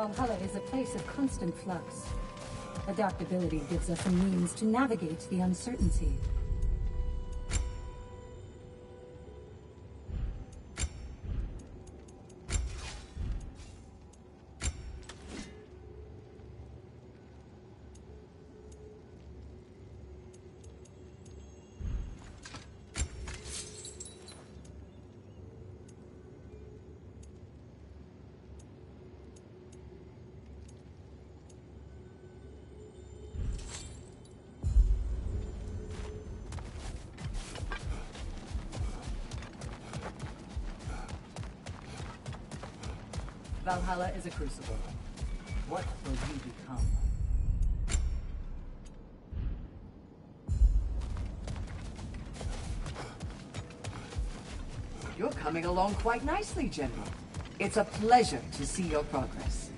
Valhalla is a place of constant flux. Adaptability gives us a means to navigate the uncertainty. Valhalla is a crucible. What will you become? You're coming along quite nicely, General. It's a pleasure to see your progress.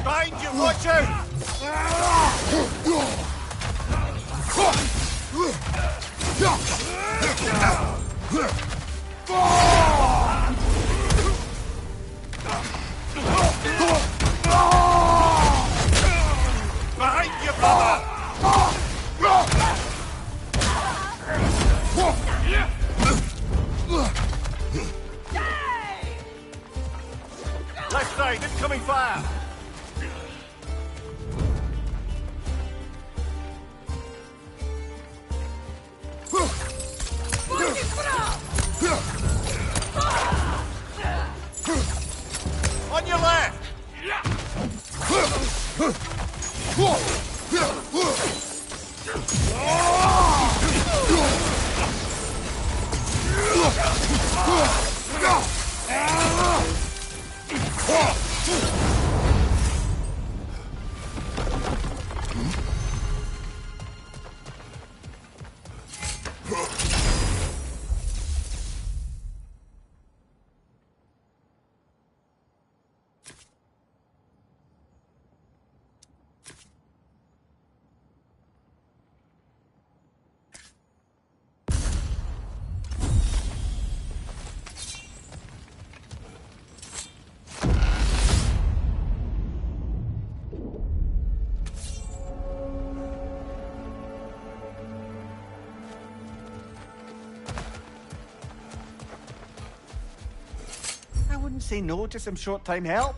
Behind you, watch out! Behind you, brother! Left side, incoming fire! On your left! I wouldn't say no to some short-time help.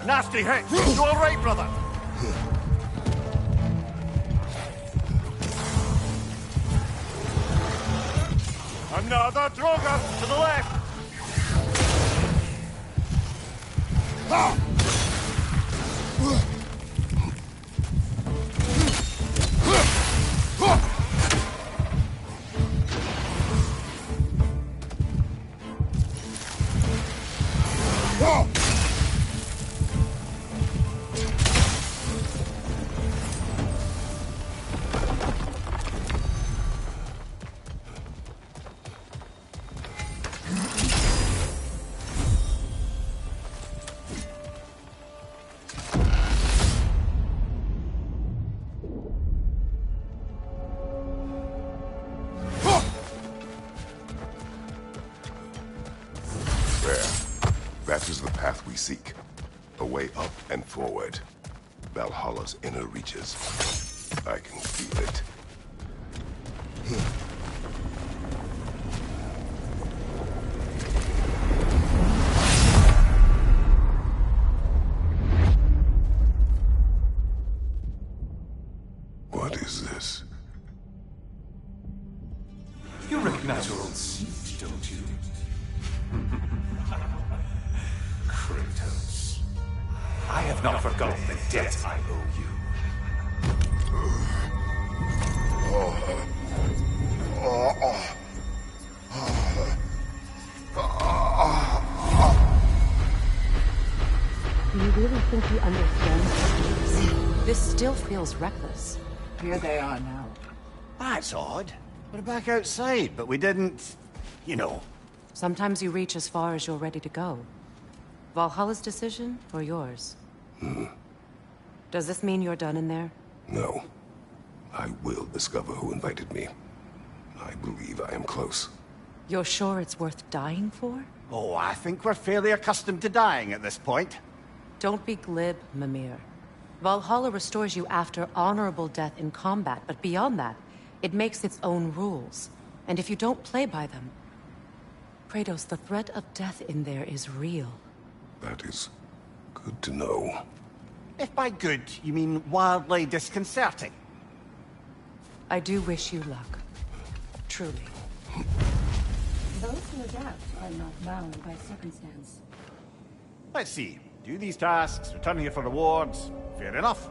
Nasty hit! You alright, brother? Another Droga to the left! That is the path we seek. A way up and forward. Valhalla's inner reaches. I can feel it. What is this? You recognize your old siege, don't you? Kratos. I have not forgotten the debt I owe you. Do you really think he understands? This still feels reckless. Here they are now. That's odd. We're back outside, but we didn't, you know, Sometimes you reach as far as you're ready to go. Valhalla's decision, or yours? Does this mean you're done in there? No. I will discover who invited me. I believe I am close. You're sure it's worth dying for? Oh, I think we're fairly accustomed to dying at this point. Don't be glib, Mimir. Valhalla restores you after honorable death in combat, but beyond that, it makes its own rules. And if you don't play by them... Kratos, the threat of death in there is real. That is good to know. If by good, you mean wildly disconcerting. I do wish you luck. Truly. Those who adapt are not bound by circumstance. Let's see. Do these tasks, return here for rewards. Fair enough.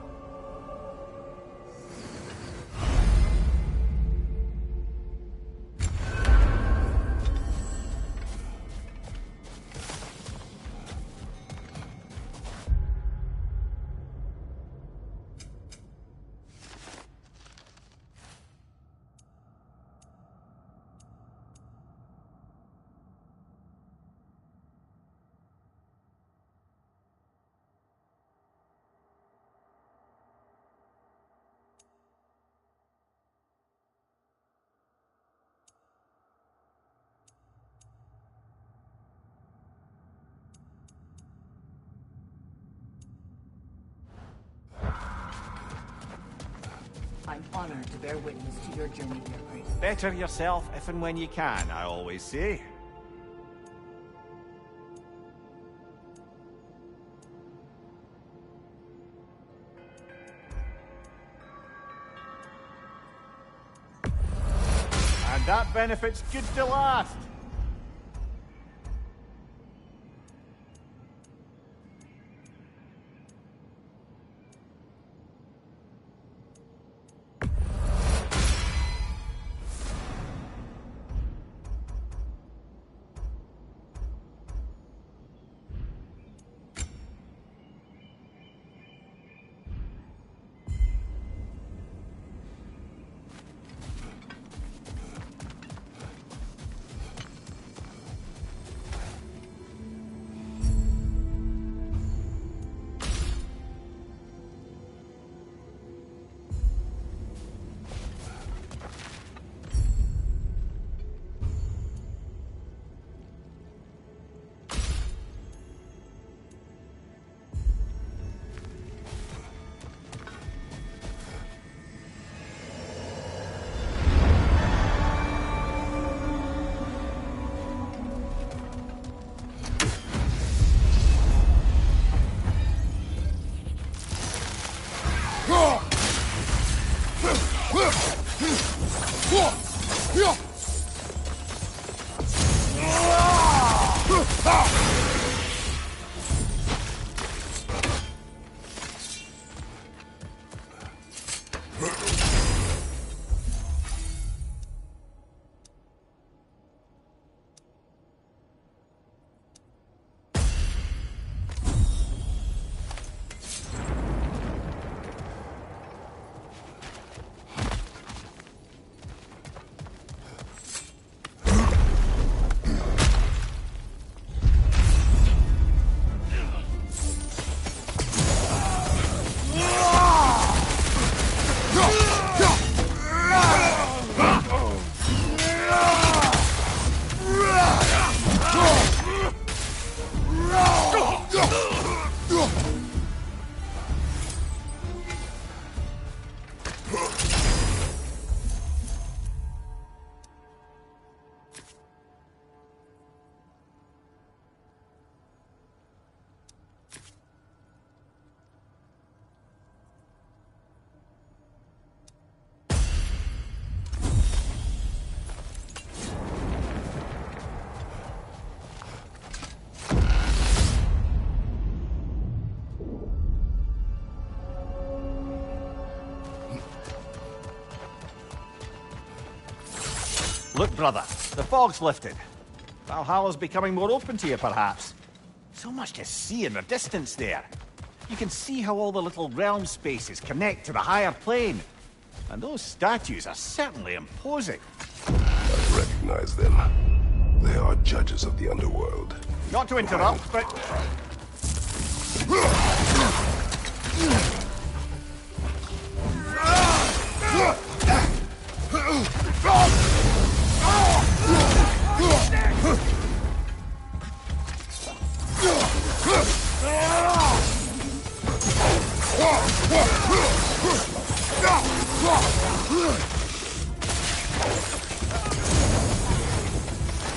I'm honored to bear witness to your journey, dear Kratos. Better yourself if and when you can, I always say. And that benefit's good to last. Look, brother, the fog's lifted. Valhalla's becoming more open to you, perhaps. So much to see in the distance there. You can see how all the little realm spaces connect to the higher plane. And those statues are certainly imposing. I recognize them. They are judges of the underworld. Not to interrupt, but...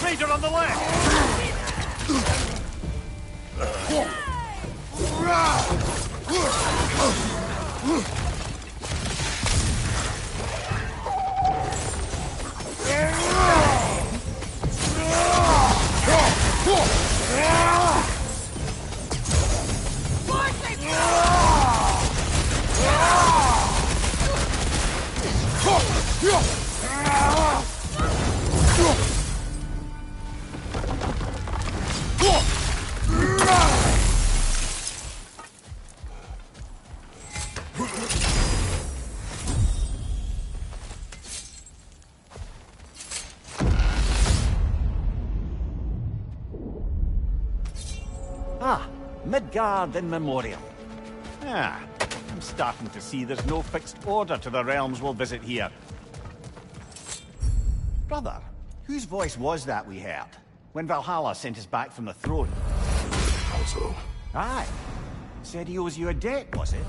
Raider on the left! Ah, Midgard in memoriam. Ah, I'm starting to see there's no fixed order to the realms we'll visit here. Brother, whose voice was that we heard when Valhalla sent us back from the throne? Also, Aye. Said he owes you a debt, was it?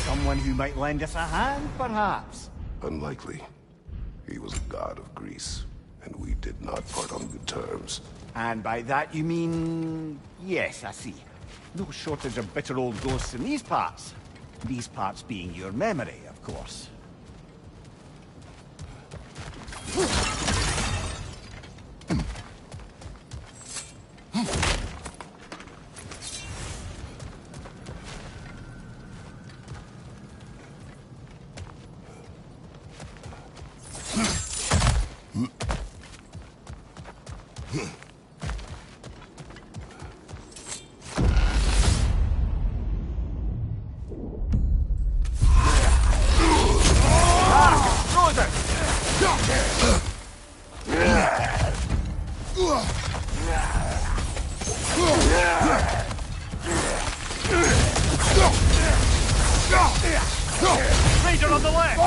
Someone who might lend us a hand, perhaps? unlikely. He was a god of Greece, and we did not part on good terms. And by that you mean... Yes, I see. No shortage of bitter old ghosts in these parts. These parts being your memory, of course. Raider on the left!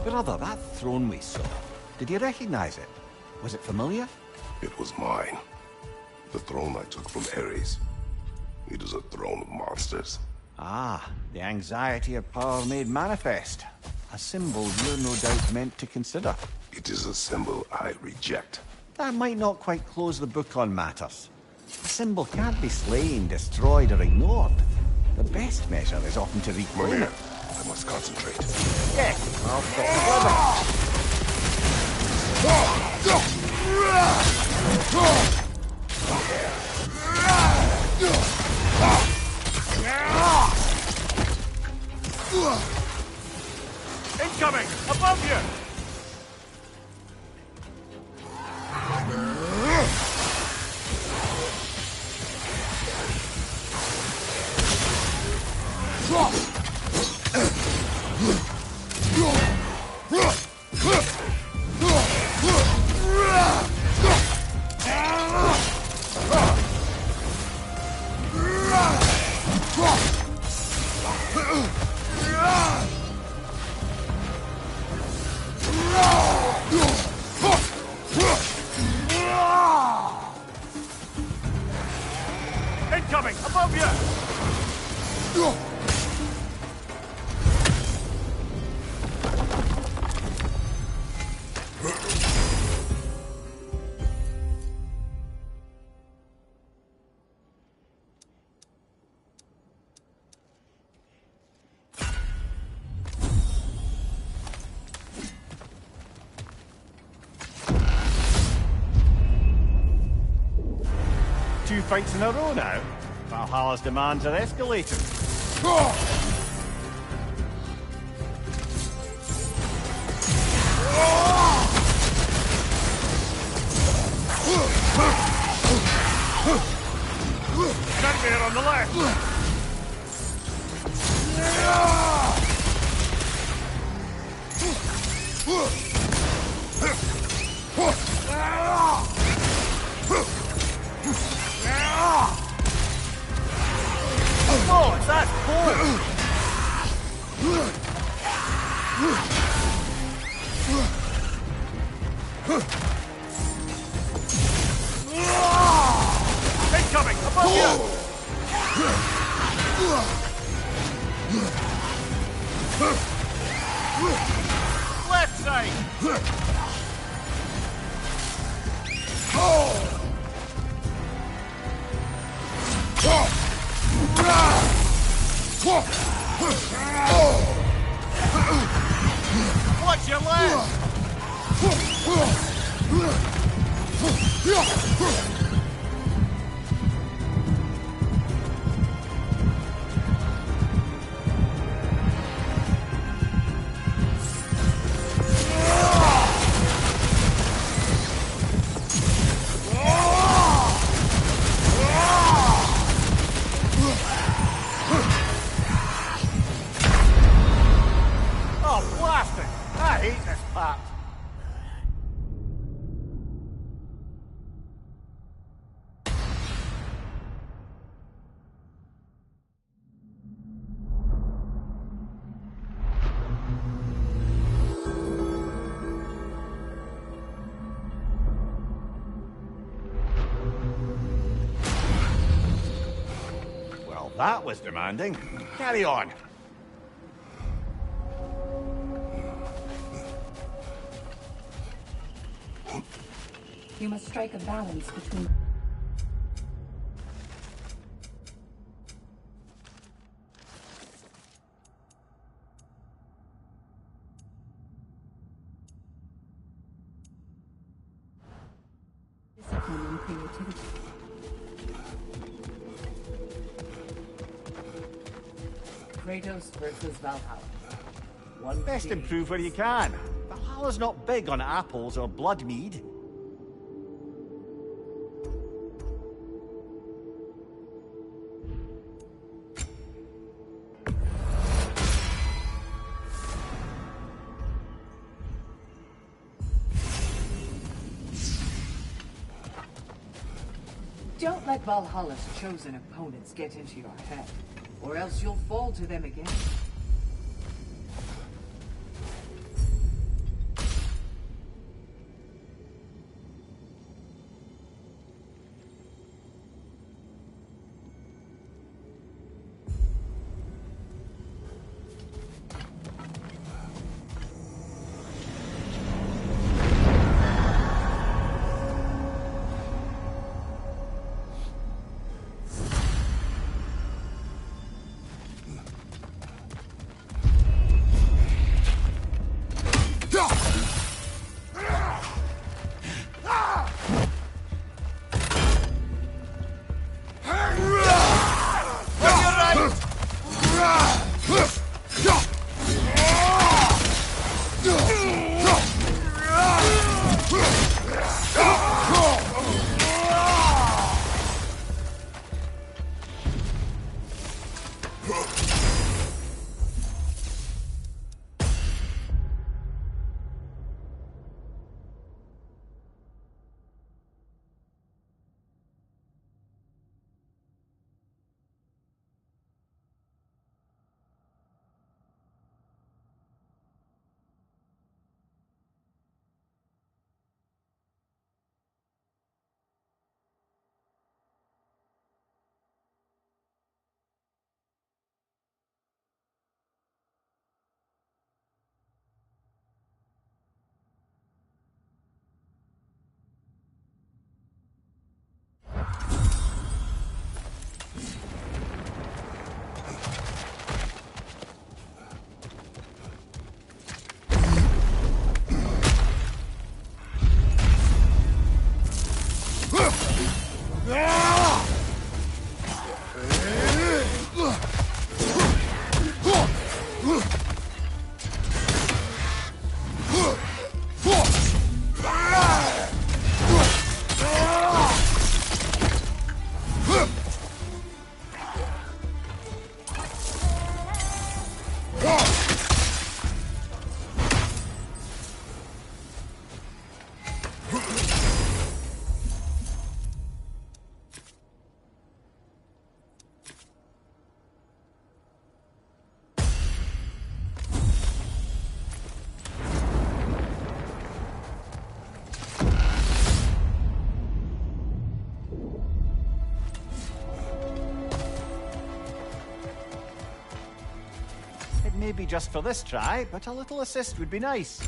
Brother, that throne we saw, did you recognize it? Was it familiar? It was mine. The throne I took from Ares. It is a throne of monsters. Ah, the anxiety of power made manifest. A symbol you're no doubt meant to consider. It is a symbol I reject. That might not quite close the book on matters. A symbol can't be slain, destroyed, or ignored. The best measure is often to reclaim Mimir, it. I must concentrate. Yes, I'll stop the Incoming! Above you! Above you! Two fights in a row now. Valhalla's demands are escalating. Nightmare on the left! Oh, it's that boy! Incoming! Above you! Left side! Watch your left! Oh, blast it! I hate this part. Well, that was demanding. Carry on. You must strike a balance between... discipline and creativity. Kratos versus Valhalla. One Best team. improve where you can. Valhalla's not big on apples or blood mead. Don't let Valhalla's chosen opponents get into your head, or else you'll fall to them again. Maybe just for this try, but a little assist would be nice.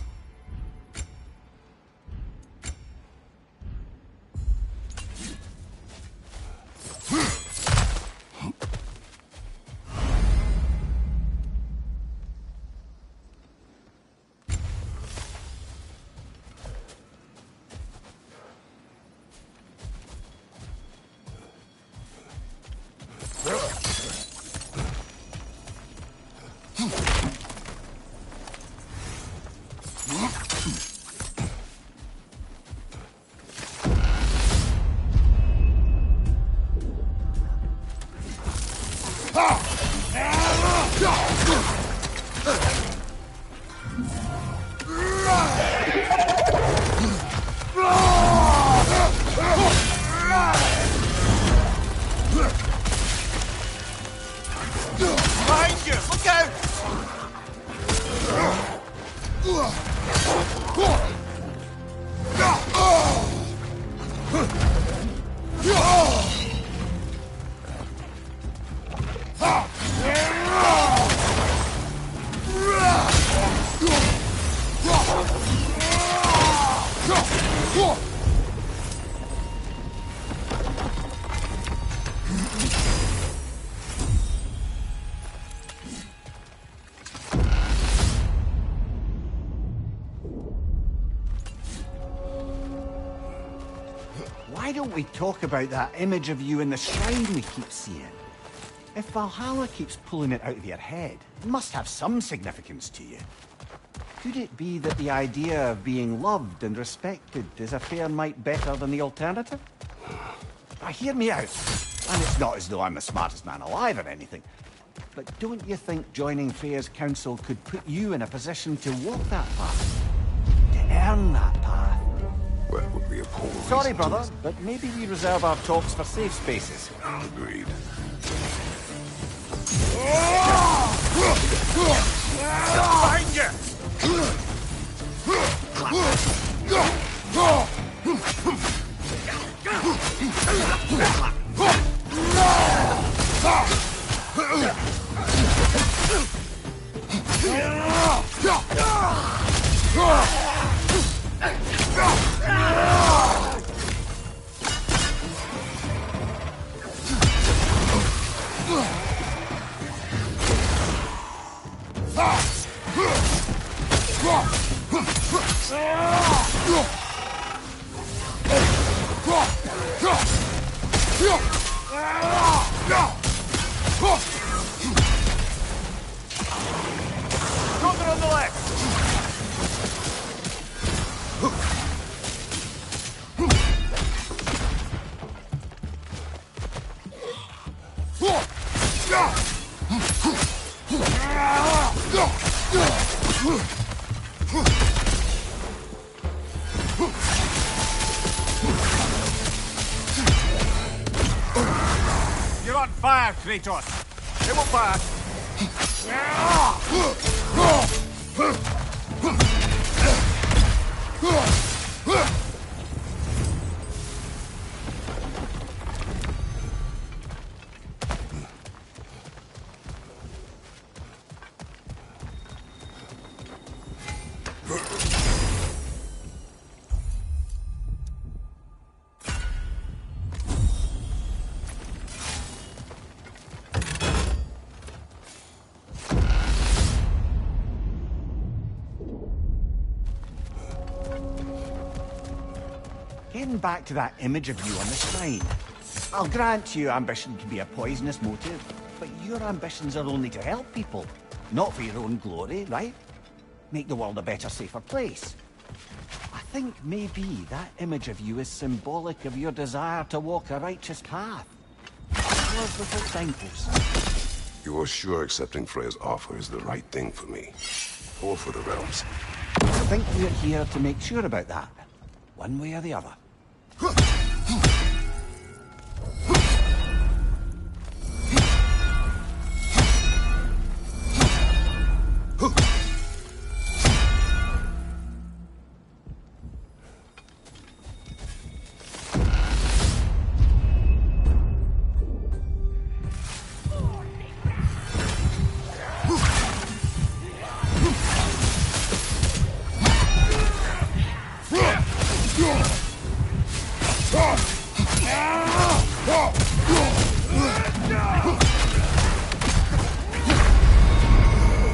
Behind you! Look out! Why don't we talk about that image of you in the shrine we keep seeing? If Valhalla keeps pulling it out of your head, it must have some significance to you. Could it be that the idea of being loved and respected is a fair mite better than the alternative? Now, hear me out. And it's not as though I'm the smartest man alive or anything. But don't you think joining Freya's council could put you in a position to walk that path? To earn that path? That would be a poor Sorry, reason to- brother, but maybe we reserve our talks for safe spaces. Agreed. Behind you! Stronger on the left! You're on fire, Kratos! It won't pass! Getting back to that image of you on the shrine. I'll grant you ambition can be a poisonous motive, but your ambitions are only to help people, not for your own glory, right? Make the world a better, safer place. I think maybe that image of you is symbolic of your desire to walk a righteous path. Towards little signposts. You're sure accepting Freya's offer is the right thing for me? Or for the realms? I think we're here to make sure about that, one way or the other.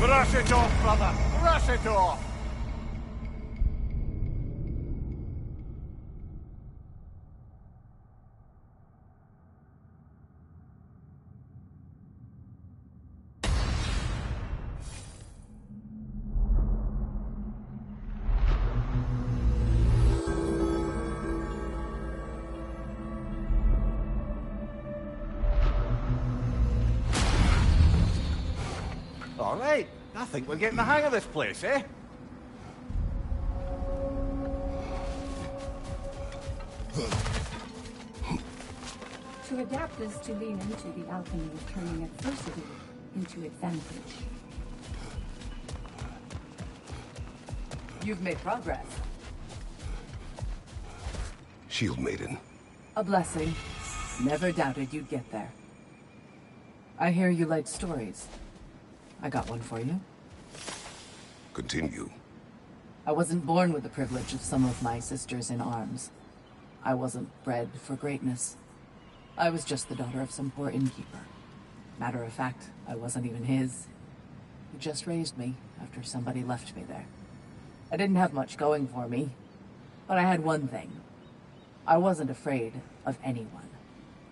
Brush it off, brother! Brush it off! All right, I think we're getting the hang of this place, eh? To adapt is to lean into the alchemy of turning adversity into advantage. You've made progress. Shield Maiden. A blessing. Never doubted you'd get there. I hear you like stories. I got one for you. Continue. I wasn't born with the privilege of some of my sisters in arms. I wasn't bred for greatness. I was just the daughter of some poor innkeeper. Matter of fact, I wasn't even his. He just raised me after somebody left me there. I didn't have much going for me, but I had one thing. I wasn't afraid of anyone.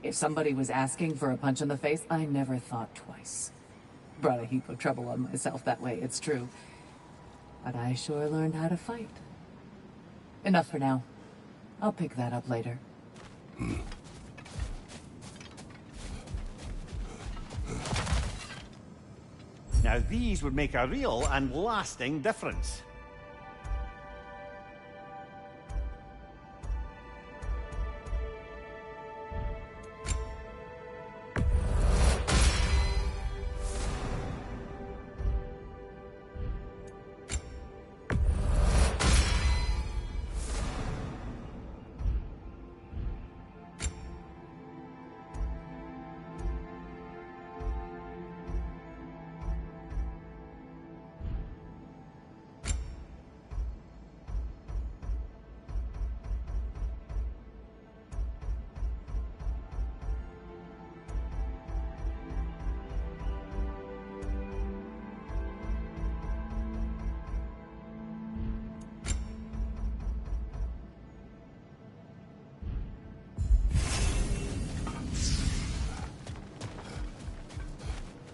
If somebody was asking for a punch in the face, I never thought twice. Brought a heap of trouble on myself that way, it's true. But I sure learned how to fight. Enough for now. I'll pick that up later. Now these would make a real and lasting difference.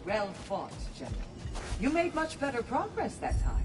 Well fought, General. You made much better progress that time.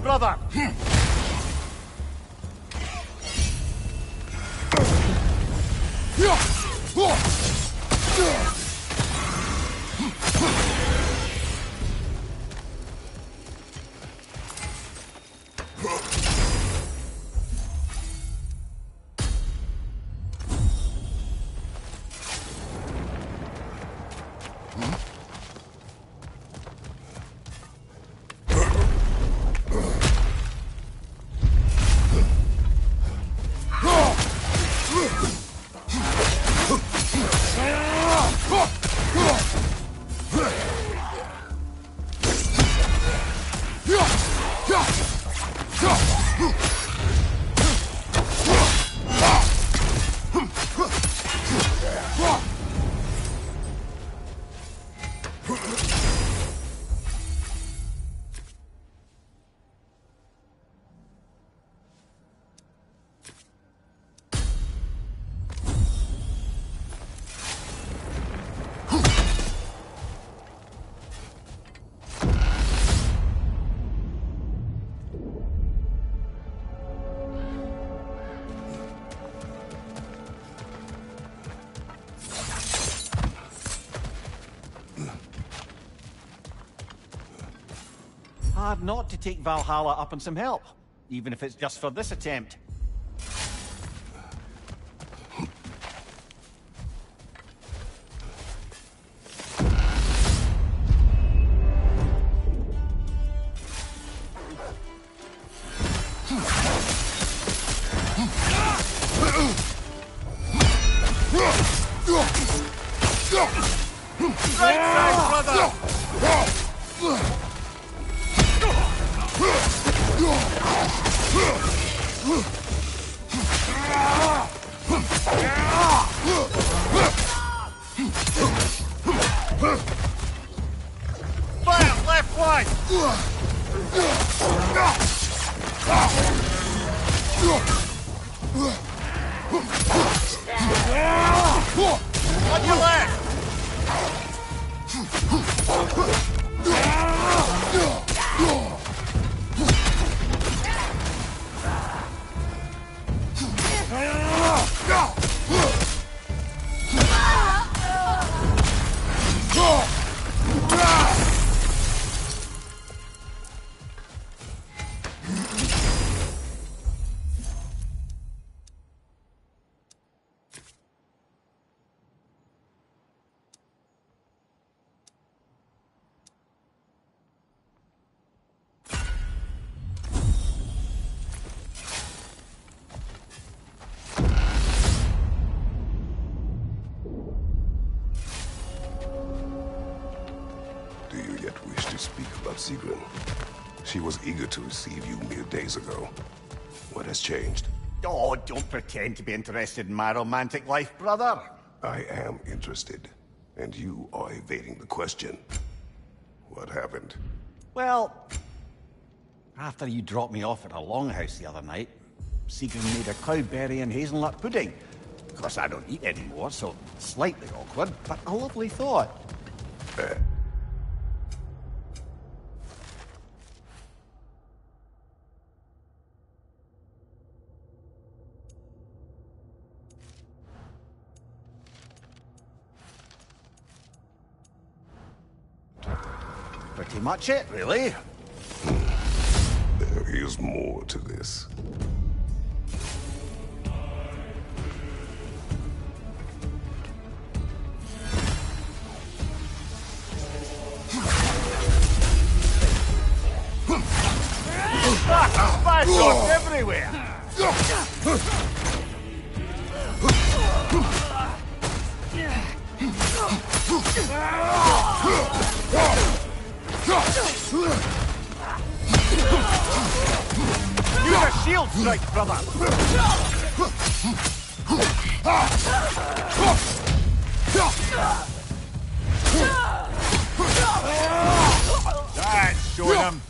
off, brother! Hard not to take Valhalla up on some help, even if it's just for this attempt. Right side, brother! Fire, left flank! On your left! Do you yet wish to speak about Sigrun? She was eager to receive you mere days ago. What has changed? Oh, don't pretend to be interested in my romantic life, brother. I am interested, and you are evading the question. What happened? Well, after you dropped me off at a longhouse the other night, Sigrun made a cloudberry and hazelnut pudding. Of course, I don't eat anymore, so slightly awkward, but a lovely thought. Pretty much it, really. There is more to this. Fire shots everywhere! Use a shield strike, brother! That's showing him.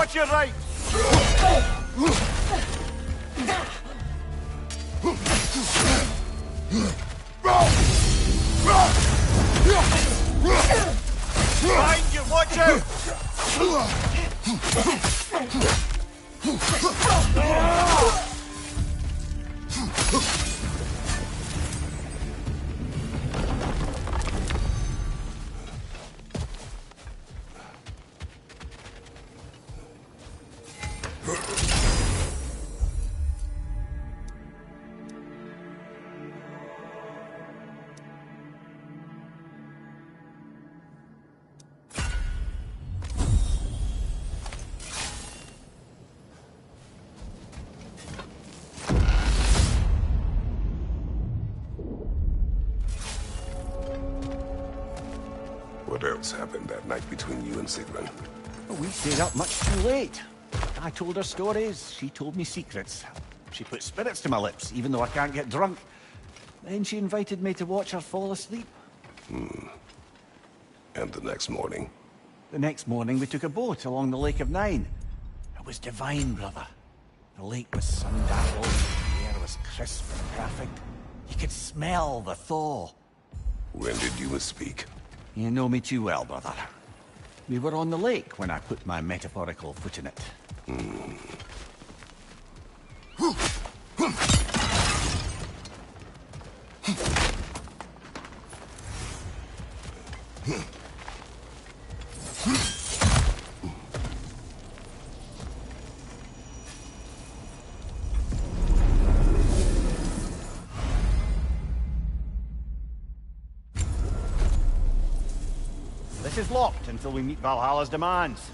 Watch your right! Behind you, watch out! What else happened that night between you and Sigrun? We stayed up much too late. I told her stories, she told me secrets. She put spirits to my lips, even though I can't get drunk. Then she invited me to watch her fall asleep. And the next morning? The next morning we took a boat along the Lake of Nine. It was divine, brother. The lake was sun-dappled, the air was crisp and perfect. You could smell the thaw. When did you speak? You know me too well, brother. We were on the lake when I put my metaphorical foot in it. This is locked until we meet Valhalla's demands.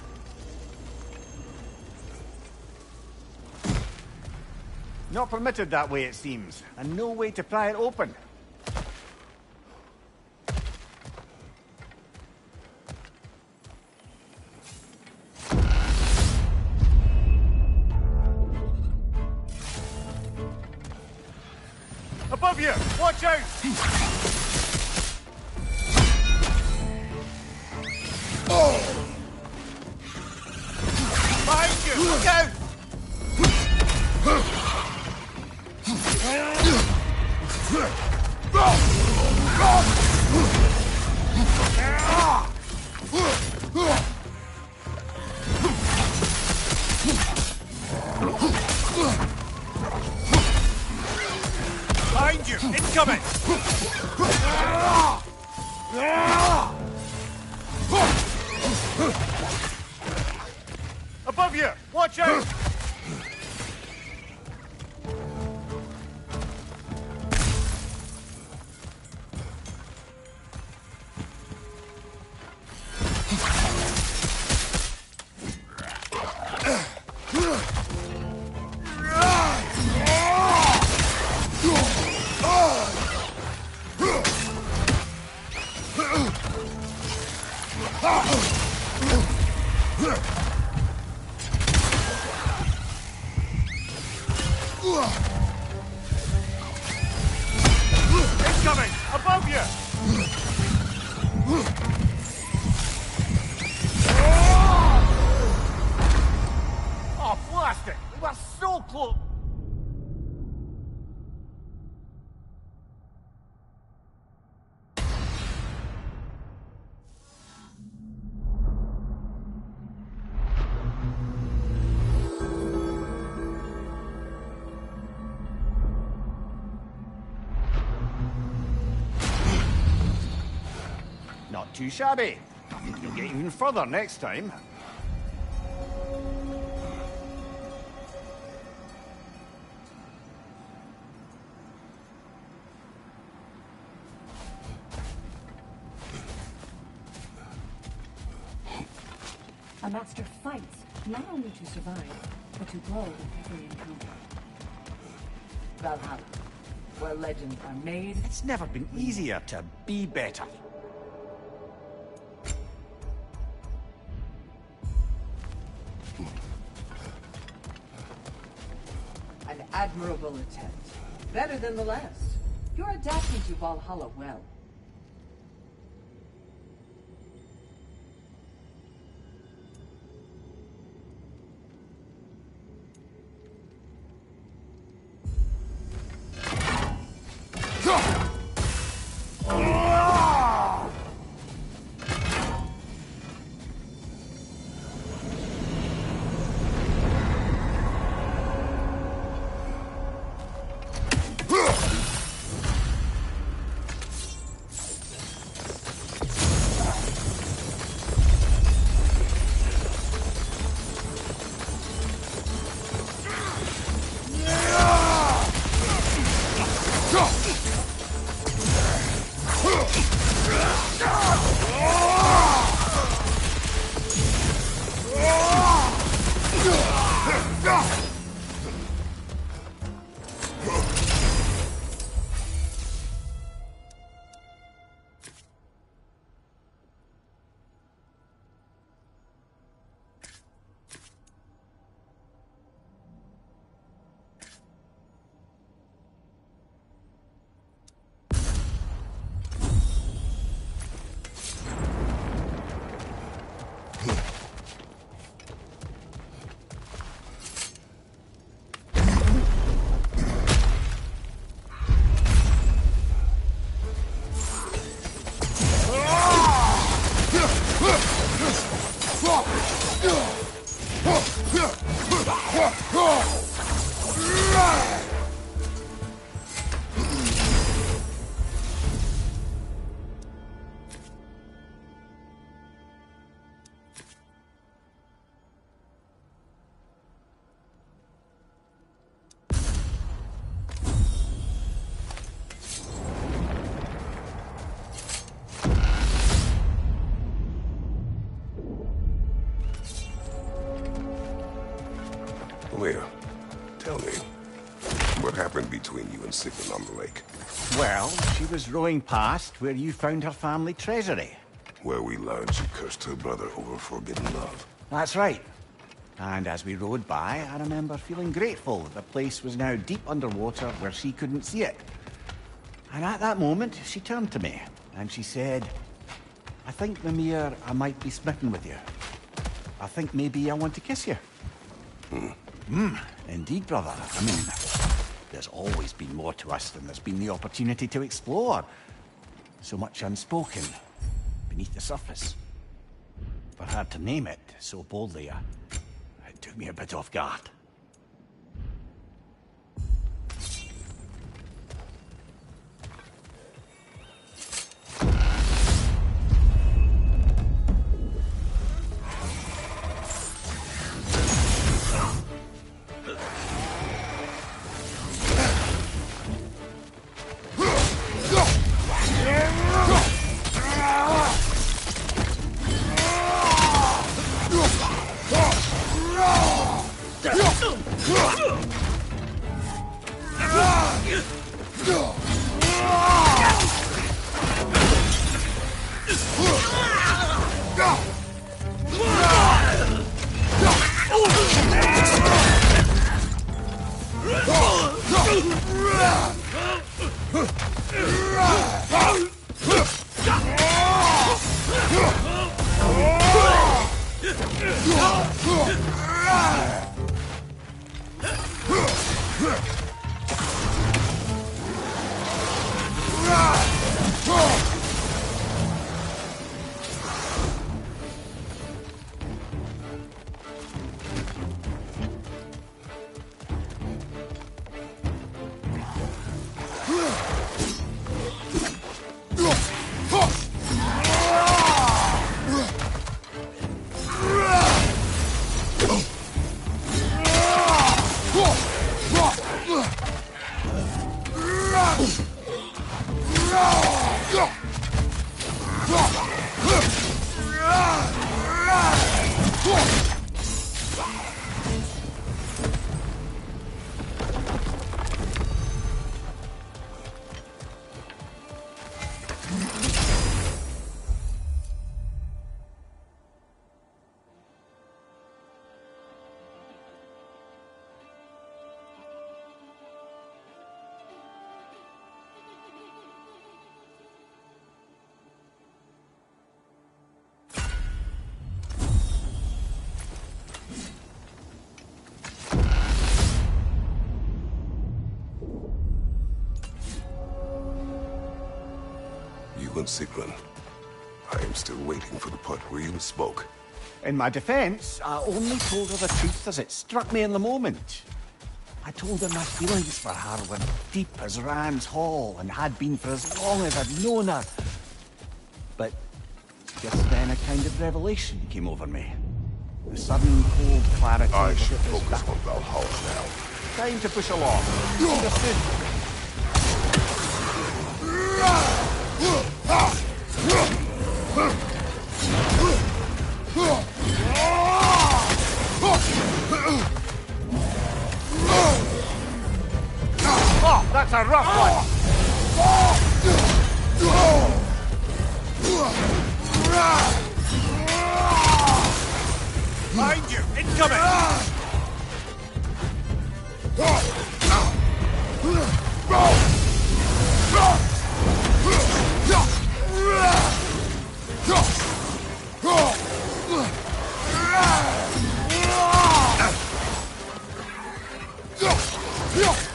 Not permitted that way, it seems, and no way to pry it open. Above you! Watch out! Behind you! Look out! Behind you! Incoming! Above you! Watch out! Incoming! Above you! Oh, blast it! We were so close! Not too shabby. You'll get even further next time. A master fights not only to survive, but to grow with every encounter. Valhalla, where legends are made. It's never been easier to be better. An admirable attempt. Better than the last. You're adapting to Valhalla well. Well, tell me, what happened between you and Sigmund on the lake? Well, she was rowing past where you found her family treasury. Where we learned she cursed her brother over forbidden love. That's right. And as we rowed by, I remember feeling grateful that the place was now deep underwater where she couldn't see it. And at that moment, she turned to me, and she said, I think, Mimir, I might be smitten with you. I think maybe I want to kiss you. Indeed, brother. I mean, there's always been more to us than there's been the opportunity to explore. So much unspoken, beneath the surface. For her to name it so boldly, it took me a bit off guard. And Sigmund, I am still waiting for the part where you spoke. In my defense, I only told her the truth as it struck me in the moment. I told her my feelings for her were deep as Rand's Hall and had been for as long as I'd known her. But just then a kind of revelation came over me. The sudden cold clarity I of should it was focus back. on Valhalla now. Time to push along. Understood. Oh, that's a rough one! Behind you! Incoming!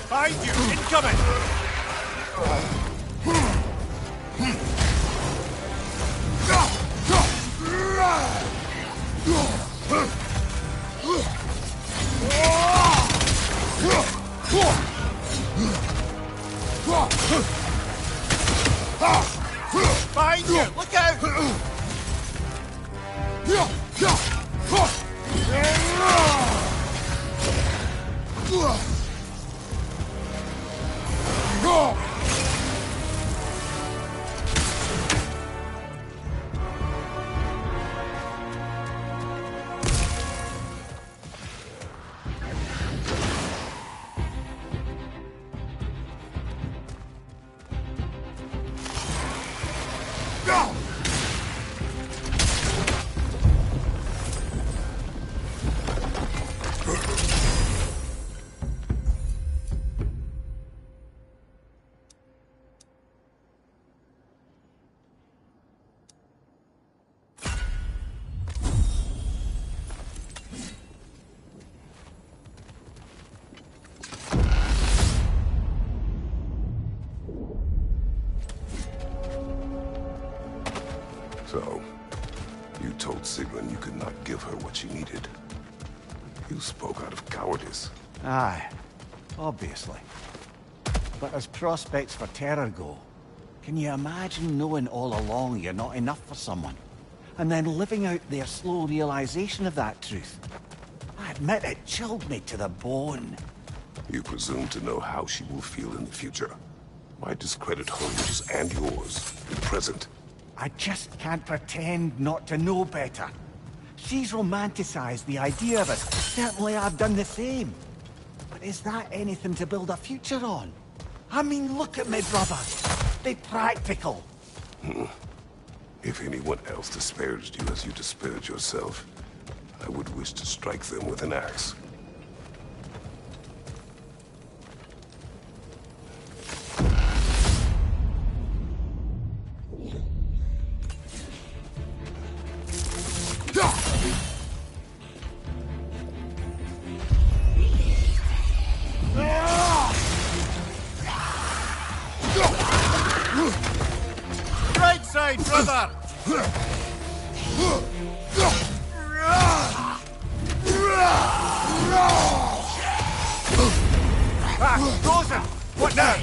Behind you! Incoming! not give her what she needed. You spoke out of cowardice. Aye, obviously. But as prospects for terror go, can you imagine knowing all along you're not enough for someone? And then living out their slow realization of that truth? I admit it chilled me to the bone. You presume to know how she will feel in the future. Why discredit her wishes and yours in the present? I just can't pretend not to know better. She's romanticized the idea of us. Certainly I've done the same. But is that anything to build a future on? I mean, look at me, brother. Be practical. If anyone else disparaged you as you disparage yourself, I would wish to strike them with an axe. Right side, brother! Ah, Rosa! What now?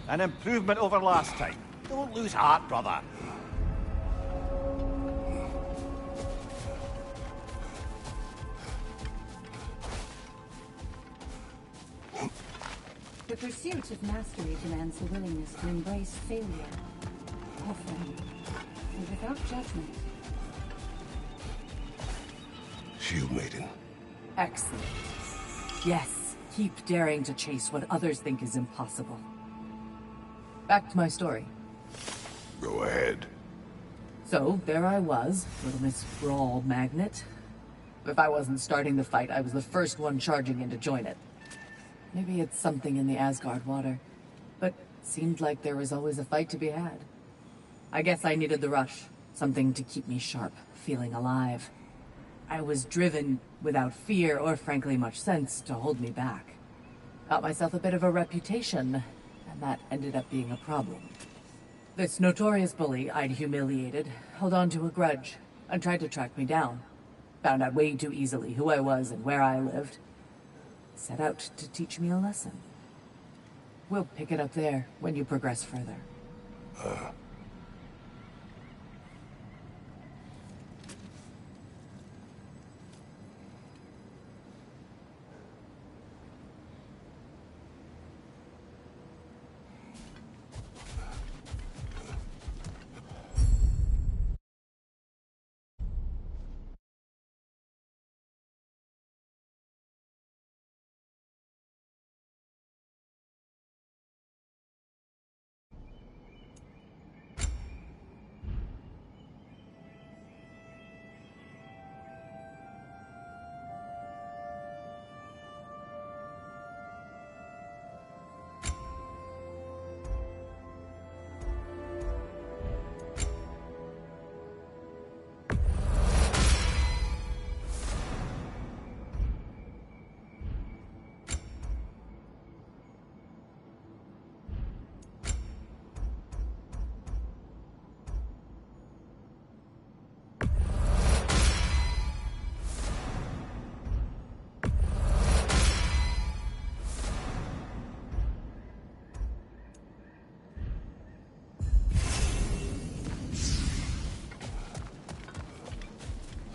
An improvement over last time. Don't lose heart, brother. The pursuit of mastery demands the willingness to embrace failure, often, and without judgment. Shield Maiden. Excellent. Yes, keep daring to chase what others think is impossible. Back to my story. Go ahead. So, there I was, little Miss Brawl Magnet. If I wasn't starting the fight, I was the first one charging in to join it. Maybe it's something in the Asgard water, but seemed like there was always a fight to be had. I guess I needed the rush, something to keep me sharp, feeling alive. I was driven without fear or frankly much sense to hold me back. Got myself a bit of a reputation, and that ended up being a problem. This notorious bully I'd humiliated held on to a grudge and tried to track me down. Found out way too easily who I was and where I lived. Set out to teach me a lesson. We'll pick it up there when you progress further.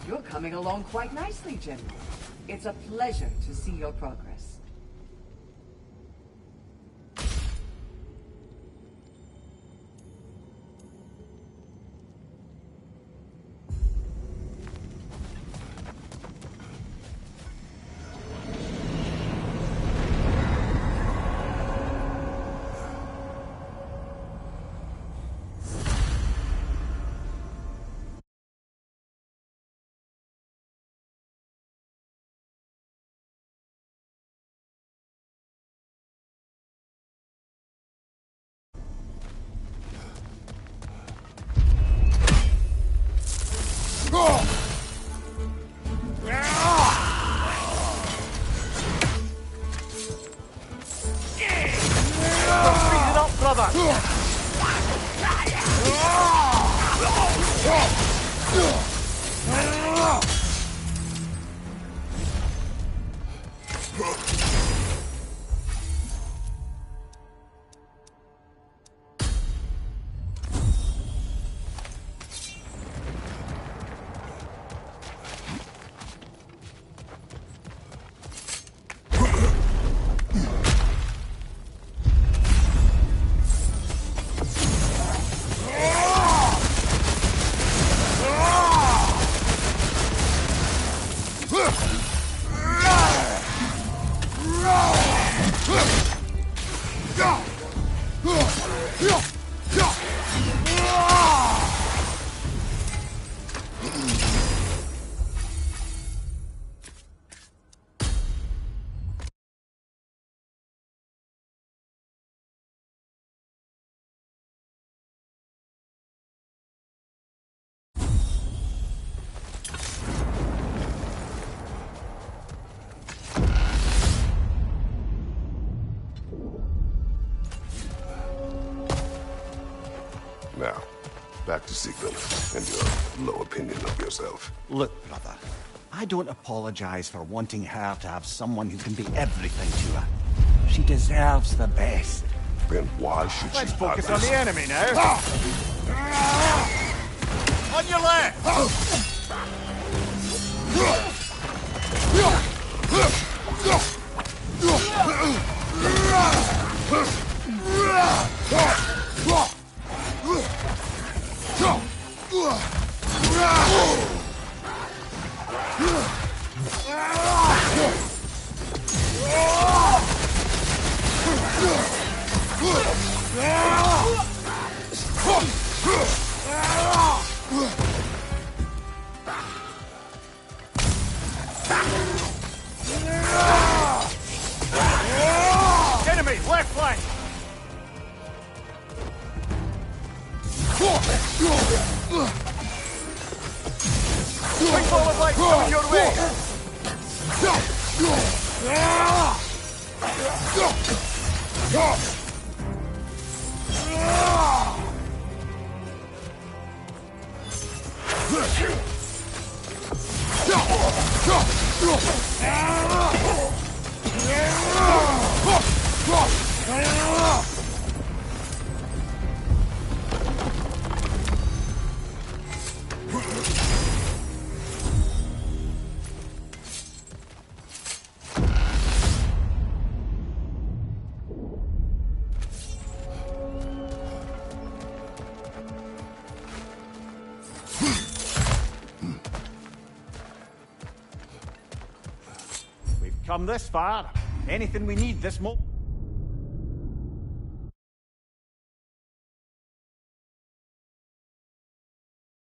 You're coming along quite nicely, General. It's a pleasure to see your progress. Now, back to Sigmund and your low opinion of yourself. Look, brother, I don't apologize for wanting her to have someone who can be everything to her. She deserves the best. Then why should Let's she focus not on the listen? enemy now. On your left! Enemy, left flank! Swing forward light coming your way! We've come this far. Anything we need this moment.